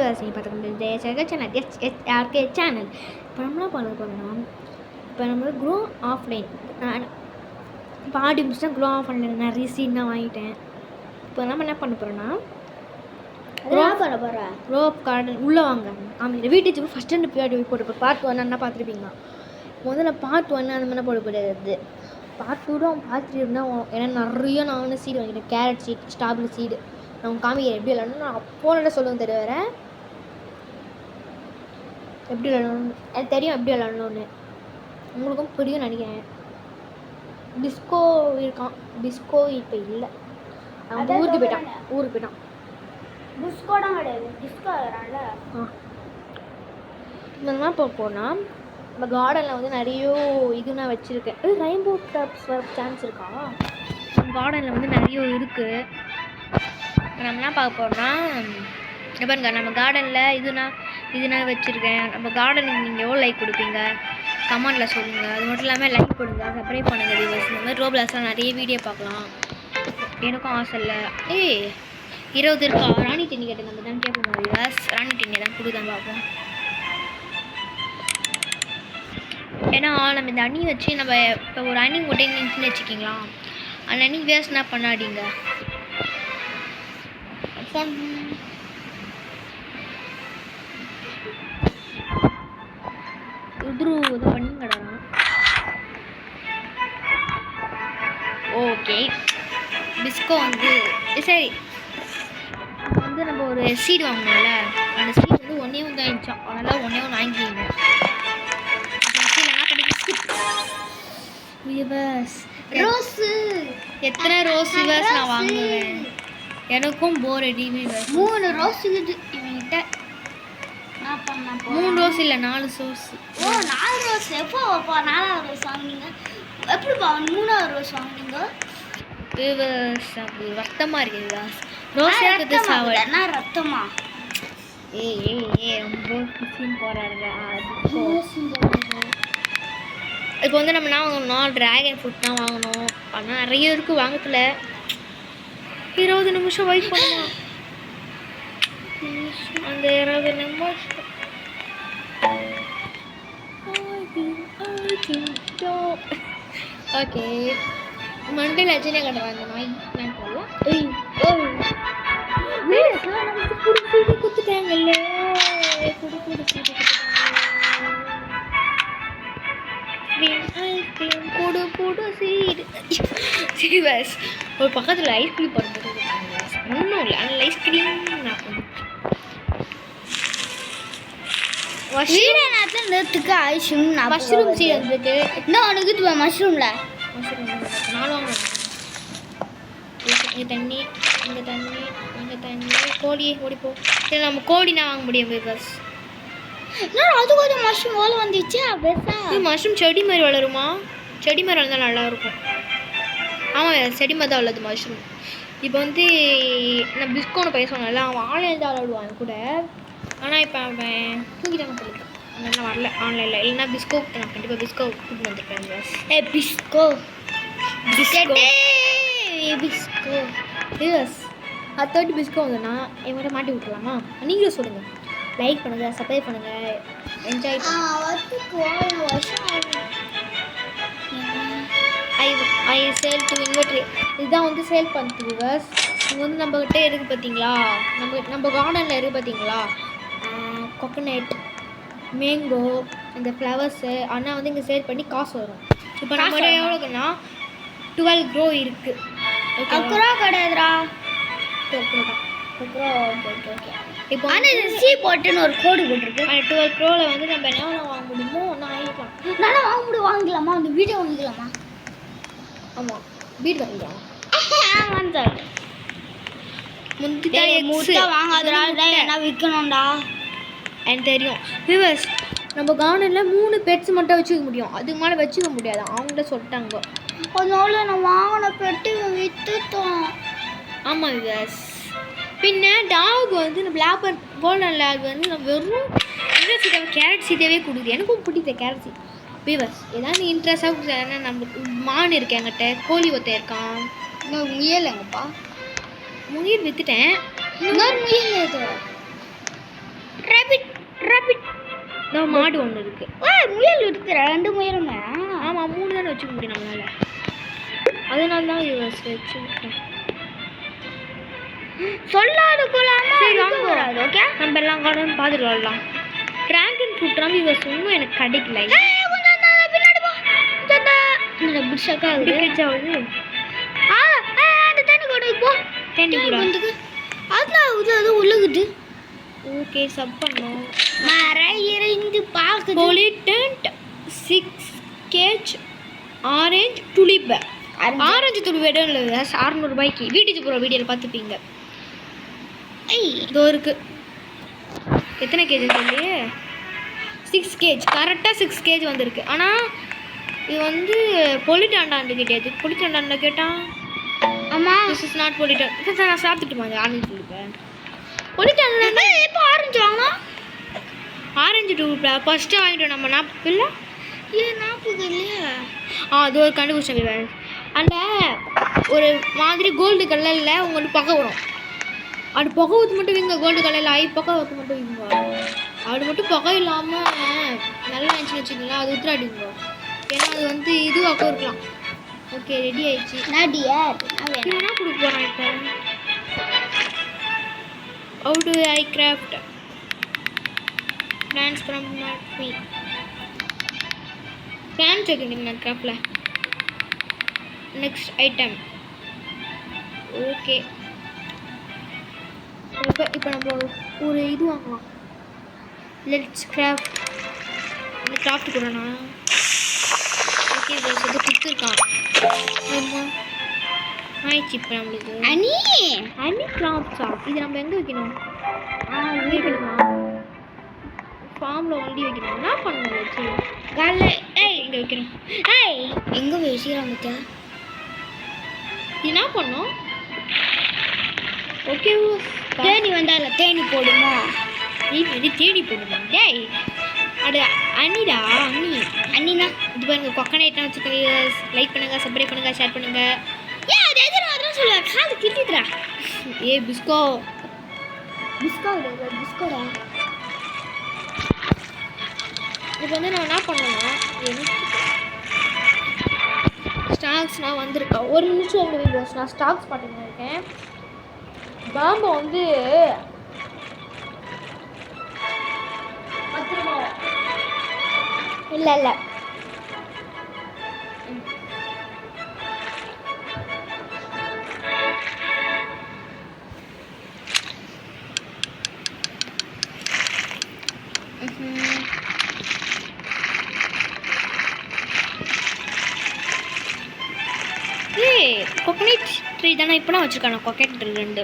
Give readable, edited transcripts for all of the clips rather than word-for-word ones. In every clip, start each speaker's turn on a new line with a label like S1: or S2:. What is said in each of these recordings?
S1: ரசினி பார்த்துக்கிட்டு சேனல். இப்போ நம்மளாம் பண்ண போகிறோம். இப்போ நம்ம க்ரோ ஆஃப்லைன் இப்போ ஆடி முடிச்சுட்டு க்ரோ ஆஃப்லைன் நிறைய சீன் தான் வாங்கிட்டேன். இப்போ நம்ம என்ன பண்ண போகிறோன்னா க்ரோ அப் கார்டன் உள்ளே வாங்க. ஆமாம் வீட்டுக்கு ஃபஸ்ட் ஸ்டாண்டர்ட் பின்னாடி போட்டு பார்ட் 1 என்ன பார்த்துருப்பீங்க. முதல்ல பார்ட் 1 அந்த மாதிரி போட போடாது. பார்ட் 2 அவன் பார்த்துட்டு இருந்தால் ஏன்னா நிறைய நான் சீடு வாங்கிட்டேன். Carrot seed, strawberry seed. நான் காமிக்கிறேன் எப்படி விளாடணும். நான் அப்போனோட சொல்லுவேன் தெரிய வரேன் எப்படி விளாடணும். எனக்கு தெரியும் எப்படி விளாடணும்னு. உங்களுக்கும் புரியும் நினைக்கிறேன். டிஸ்கோ இருக்கான். டிஸ்கோ இப்போ இல்லை, அவன் ஊருக்கு போயிட்டான்.
S2: டிஸ்கோ தான் கிடையாது, டிஸ்கோ வரான்ல.
S1: இந்த போனால் நம்ம கார்டனில் வந்து நிறைய இதுனா வச்சுருக்கேன். ரெயின்போ ட்ராப்ஸ் வர சான்ஸ் இருக்கா? கார்டனில் வந்து நிறைய இருக்குது. நம்ம என்ன பார்க்க போகிறோம்னா பாருங்க, நம்ம கார்டனில் இதுனா வச்சுருக்கேன். நம்ம கார்டனுக்கு நீங்கள் எவ்வளோ லைக் கொடுப்பீங்க கமெண்டில் சொல்லுங்கள். அது மட்டும் இல்லாமல் லைக் கொடுங்க, சப்ஸ்கிரைப் பண்ணுங்கள். வியூவர்ஸ் இந்த மாதிரி ரோப்ளாக்ஸ்லாம் நிறைய வீடியோ பார்க்கலாம். எனக்கும் ஆசை இல்லை. 20 இருக்கா? ராணி டின்னி கேட்டு நம்ம தான் கேட்போம். வியூவர்ஸ் ராணி டின்னி தான் கொடுதான் பார்ப்போம். ஏன்னா நம்ம இந்த அணி வச்சு நம்ம இப்போ ஒரு அணி ஒட்டிங்கன்னு வச்சுக்கிங்களா, அந்த அணி வேஸ்ட் என்ன பண்ணாதீங்க. ஃபோன் இதை பண்ணிங்கடா. ஓகே பிஸ்கோ வந்து சரி வந்து நம்ம ஒரு சீடு வாங்கணும்ல, அந்த சீடு வந்து ஒன்றே ஒன்று ஆயிடுச்சோம். அதனால் ஒன்றே ஒன்று வாங்கிக்கிங்க.
S2: ரோஸு
S1: எத்தனை ரோஸ் விவர்ஸ் நான் வாங்குவேன். எனக்கும் போர் அடி விவர்ஸ்.
S2: 3 ரோஸ் இருக்குது இவங்கிட்ட. நான் பண்ண
S1: 3 ரோஸ் இல்லை 4 ரோஸ்.
S2: 4 ரோஸ். எப்போ 4வது ரோஸ் வாங்குனீங்க? எப்படிப்பா 3வது ரோஸ் வாங்குனீங்க?
S1: விவர்ஸ் அப்படி ரத்தமாக இருக்குது விவர்ஸ். ரோஸ் இருக்குது சாவல்.
S2: என்ன ரத்தமா?
S1: ரொம்ப குசின்னு போகிறாருங்க. இப்போ வந்து நம்ம என்ன வாங்கணும்னா ட்ராகன் ஃப்ரூட் தான் வாங்கணும். ஆனால் நிறைய இருக்குது வாங்கத்தில். 20 நிமிஷம் வெயிட் பண்ணணும். அந்த 20 நிமிஷம் ஓகே. மண்டல் அஜினே கட்டுறாங்க நாய் நான் போடலாம். குத்துட்டாங்கல்ல ஒரு பக்கத்தில் ஐஸ்கிரீம் போட்டு ஒன்றும் இல்லை. அந்த ஐஸ்கிரீம்
S2: நேரத்துக்கு ஐஸ்கிரீம்
S1: மஷ்ரூம் சீட் வந்துருக்கு.
S2: இன்னும் உனக்கு மஷ்ரூம்ல
S1: நானும் வாங்க. இங்கே தண்ணி கோழி ஓடிப்போ. சரி நம்ம கோழி நான் வாங்க முடியும் பஸ்.
S2: அது கொஞ்சம் மஷ்ரூம் போல வந்துச்சு.
S1: மஷ்ரூம் செடி மாதிரி வளருமா? செடி மாதிரி வளர்ந்தால் நல்லாயிருக்கும். ஆமாம் செடி மாதிரி தான் வளருது மஷ்ரூம். இப்போ வந்து நான் பிஸ்கோன்னு போய் சொன்னேன்ல, அவன் ஆன்லைனில் தான் விளாடுவான் கூட. ஆனால் இப்போ அவன் தூக்கிட்டாங்க சொல்லிட்டான். அதனால வரல ஆன்லைனில். இல்லைன்னா பிஸ்கோ நான் கண்டிப்பாக பிஸ்கோ கூப்பிட்டு வந்துருப்பேன். பிஸ்கோ எஸ் அத்தோட்டி பிஸ்கோ வந்துன்னா என்கிட்ட மாட்டி விட்டுலாமா? நீங்களும் சொல்லுங்கள். லைக் பண்ணுங்கள், சப்ஸ்கிரைப் பண்ணுங்கள், என்ஜாய் ஐ சேல் டு இன்வெர்ட்ரி. இதுதான் வந்து சேல் பண்ணுறது விவர்ஸ். இது வந்து நம்மக்கிட்ட இருக்குது பார்த்தீங்களா, நம்ம கார்டனில் இருக்குது பார்த்தீங்களா, கொக்கனட், மேங்கோ, இந்த ஃப்ளவர்ஸு. ஆனால் வந்து இங்கே சேல் பண்ணி காசு வரும். இப்போ நம்ம எவ்வளோக்குன்னா 12 க்ரோ இருக்குது.
S2: அக்குரா கிடையாதுரா.
S1: இப்போ
S2: சி போட்டுன்னு ஒரு கோடு போட்டிருக்கு.
S1: 12 க்ரோவில் வந்து நம்ம என்ன வாங்க முடியுமோ ஒன்று வாங்கிக்கலாம்.
S2: நல்லா வாங்கலாமா? அந்த வீடியோ வாங்கிக்கலாமா?
S1: ஆமாம் வீடு வாங்கிக்கலாம்.
S2: வாங்காதடா, என்ன விற்கணும்டா
S1: எனக்கு தெரியும் விவர்ஸ். நம்ம கார்டனில் 3 பெட்ஸ் மட்டும் வச்சுக்க முடியும், அதுக்கு மேலே வச்சுக்க முடியாது. அவங்கள சொல்லிட்டாங்க.
S2: அதனால நான் வாங்கின பெட்டு விற்றுட்டோம்.
S1: ஆமாம் விவர்ஸ். பின்ன டாக் வந்து இந்த பிளாக் அண்ட் கோல்டன் டாக் வந்து நம்ம வெறும் சீட்டாக கேரட் சீட்டாகவே கொடுக்குது. எனக்கும் பிடித்த கேரட் சீட். விவர்ஸ் ஏதாவது இன்ட்ரெஸ்டாக ஏன்னா நம்மளுக்கு மான் இருக்கு, என்கிட்ட கோழி ஒருத்தன் இருக்கான்.
S2: இன்னும் முயல் எங்கப்பா?
S1: முயல் விற்றுட்டேன்.
S2: இன்னொரு முயல்
S1: மாடு ஒன்று இருக்குது.
S2: முயல் இருக்கு, 2 முயலுமே.
S1: ஆமாம் 3 தானே வச்சுக்க முடியும் நம்மளால். அதனால தான் வியூவர்ஸ் வச்சுருக்கேன்.
S2: சொல்லாது
S1: சரி வாங்க
S2: வராது. ஓகே,
S1: நம்ம எல்லாம் கார்டன் பார்த்துட்டு வரலாம். ட்ராகன் ஃப்ரூட்லாம் வியூவர்ஸ் இன்னும் எனக்கு கிடைக்கல.
S2: பின்னாடி போ. இந்த பிடிச்சாக்கா
S1: அப்படி கிடைச்சாவது
S2: அந்த தண்ணி கொண்டு போ.
S1: தேண்டி கூட
S2: அது உள்ளுக்குது.
S1: ஓகே சப் பண்ணோம்.
S2: மர இருந்து பார்க்குது.
S1: பொலிட்டன்ட் 6 கேஜ் ஆரஞ்சு துளிப். ஆரஞ்சு துளிப் இடம் இல்லை 600 ரூபாய்க்கு. வீட்டுக்கு போகிற வீடியோவில் பார்த்துப்பீங்க. இதோ இருக்கு. எத்தனை கேஜ் சொல்லி 6 கேஜ். கரெக்டாக 6 கேஜ் வந்திருக்கு. ஆனால் இது வந்து பொலிட்டாண்டாண்டு கிடையாது. பொலிட்டாண்டாண்ட கேட்டால்
S2: ஆமாம்,
S1: திஸ் இஸ் நாட் பொலிட்டான். நான் சாப்பிட்டுட்டுமா அது ஆரஞ்சு துளிப்பேன். பொலிட்டாண்ட
S2: எப்போ ஆரஞ்சு வாங்கலாம்?
S1: ஆரஞ்சு துளிப்பா ஃபஸ்ட்டு வாங்கிட்டோம் நம்ம. நாற்பது இல்லை
S2: ஏன் 40 இல்லையா?
S1: அது ஒரு கண்டுபிடிச்சேன். அந்த ஒரு மாதிரி கோல்டு கலரில் உங்களுக்கு பக்கம் வரும். அது புகை ஊற்று மட்டும் வீங்க. கோல்டு கலரில் புகை ஊற்று மட்டும் வீங்க. அது மட்டும் புகை இல்லாமல் நல்லா இருந்துச்சுன்னு வச்சுக்கோங்களேன். அது ஊற்றுறாடிங்க. ஏன்னா அது வந்து இதுவாக இருக்கலாம். ஓகே ரெடி ஆயிடுச்சு. என்ன கொடுக்க போகிறேன் இப்போ? How do I craft plans from me. Plans வைக்கணும் நான் கிராஃப்டில். Next item. ஓகே இப்போ நம்ம ஒரு இது வாங்கலாம். Let's craft. இந்த கிராஃப்ட் கூடண்ணா. ஓகே இதை வந்து கொடுத்துருக்கான். ஆமாம் ஆயிடுச்சு. இப்போ நம்மளுக்கு அனி கிராஃப்ட்ஸா? இது நம்ம எங்கே வைக்கணும்? வீட்டுமா ஃபார்மில் வண்டி வைக்கணும். என்ன பண்ணணும் வச்சு இங்கே வைக்கணும்.
S2: எங்கே வச்சுக்கிறாங்க பத்தியா?
S1: என்ன பண்ணோம்? ஓகே
S2: தேனி வந்தால தேனி போடுமா?
S1: நீ வந்து தேடி போடுமா? டேய் அது அண்ணிடா. அண்ணினா இது பாருங்க. கொக்கனைட்னா வச்சுக்கோங்க. லைக் பண்ணுங்கள், சப்ஸ்கிரைப் பண்ணுங்கள், ஷேர் பண்ணுங்கள்.
S2: ஏன் அது எதிரும் அதான் சொல்லுவேன். காது கிட்டிடுறா.
S1: பிஸ்கோ
S2: பிஸ்கோடா.
S1: இப்போ வந்து நான் என்ன பண்ணேன்னா ஸ்டாக்ஸ்னால் வந்திருக்கா. ஒரு நிமிஷம் எங்கள் வீடியோஸ் நான் ஸ்டாக்ஸ் பார்த்துன்னு இருக்கேன். பாம்பை வந்து இல்லை கொக்கனட் ட்ரீ தானே இப்போ நான் வச்சுருக்கானே. Coconut tree 2.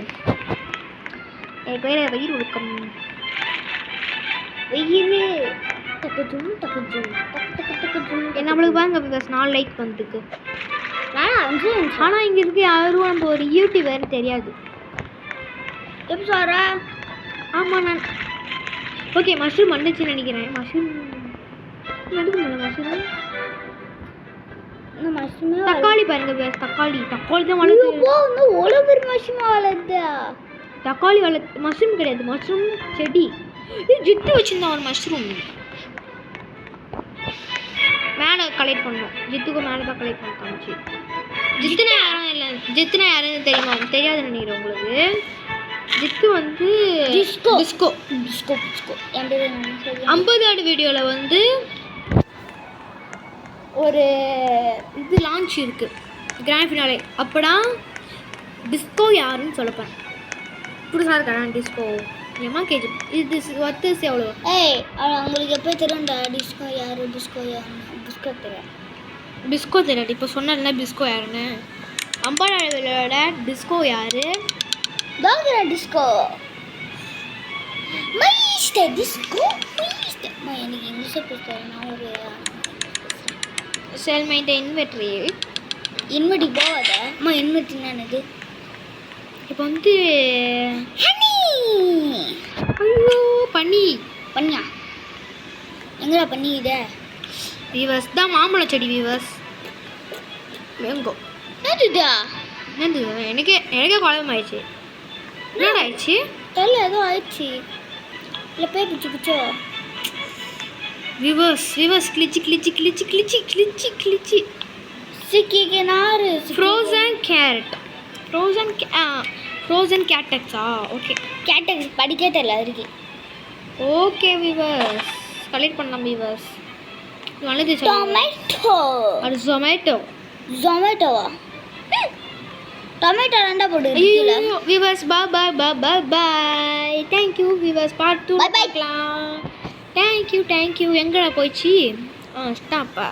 S1: எனக்கு வேறு வயிறு ஒழுக்கம். வயிறு நம்மளுக்கு பாருங்க பிகாஸ் 4 லைக் வந்துருக்கு. ஆனால் இங்கே இருக்க யாரும் நம்ம ஒரு யூடியூபர்னு தெரியாது.
S2: எப்படி சொல்கிற?
S1: ஆமாம் நான் ஓகே மஷ்ரூம் வந்துச்சுன்னு நினைக்கிறேன். மஷ்ரூம் எடுக்க முடியல. மஷ்ரூம் தக்காளி பாருங்க பிகாஸ் தக்காளி தான்
S2: வளருது.
S1: தக்காளி மஷ்ரூம் கிடையாது. மஷ்ரூம் செடி. இது ஜித்து வச்சுருந்தான் ஒரு மஷ்ரூம். மேலே கலெக்ட் பண்ணோம். ஜித்துக்கு மேலே தான் கலெக்ட் பண்ண காமிச்சு. ஜித்துனா யாரும் இல்லை. ஜித்துனா யாரும் தெரியுமா? தெரியாதுன்னு நினைக்கிறேன் உங்களுக்கு. ஜித்து வந்து டிஸ்கோ 50வது வீடியோவில் வந்து ஒரு இது லான்ச் இருக்குது. Grand finale. அப்போடா டிஸ்கோ யாருன்னு சொல்லப்பேன். புதுசாக இருக்கானா டிஸ்கோ? ஏமா கேஜி இது ஒர்த்தஸ் எவ்வளோ?
S2: உங்களுக்கு எப்போ தெரியும்டா டிஸ்கோ யாரு?
S1: டிஸ்கோ தெரியாது. இப்போ சொன்னா டிஸ்கோ யாருன்னு. 50வது வீடியோட டிஸ்கோ யாரு?
S2: டிஸ்கோ எனக்கு இங்கிலீஷில் பேசுகிறேன். நான் ஒரு
S1: செல் மைண்ட் இன்வெர்ட்ரி
S2: போகாத அம்மா. இன்வெர்ட்ரின்னா என்னது?
S1: இப்போ வந்து ஐயோ பண்ணியா
S2: எங்கடா பண்ணி இதை
S1: வீவர்ஸ் தான் மாம்பழ செடி. வீவர்ஸ் மேங்கோ
S2: என்னதுடா?
S1: எனக்கே குழம்பு ஆயிடுச்சு. என்னடா ஆயிடுச்சு?
S2: தெரியல, ஏதோ ஆயிடுச்சு. இல்லை பேர் பிடிச்சி
S1: விவர்ஸ் கிளிச்சி
S2: சிக்கிக்கு நாரு
S1: ஃப்ரோசன் கேரட் ஃப்ரோசன் கேட்டக்ஸா ஓகே
S2: கேட்டகரி படிக்க தெரியல இருக்கு.
S1: ஓகே விவர்ஸ் கலெக்ட் பண்ணலாம் விவர்ஸ் நல்லது
S2: டொமேட்டோ
S1: அது
S2: ஜொமேட்டோவா டொமேட்டோ ரெண்டா போடு
S1: ஐயோ viewers bye thank you viewers part 2
S2: Bye bye.
S1: பார்க்கலாம். தேங்க்யூ எங்கடா போயிடுச்சு ஸ்டாப்பா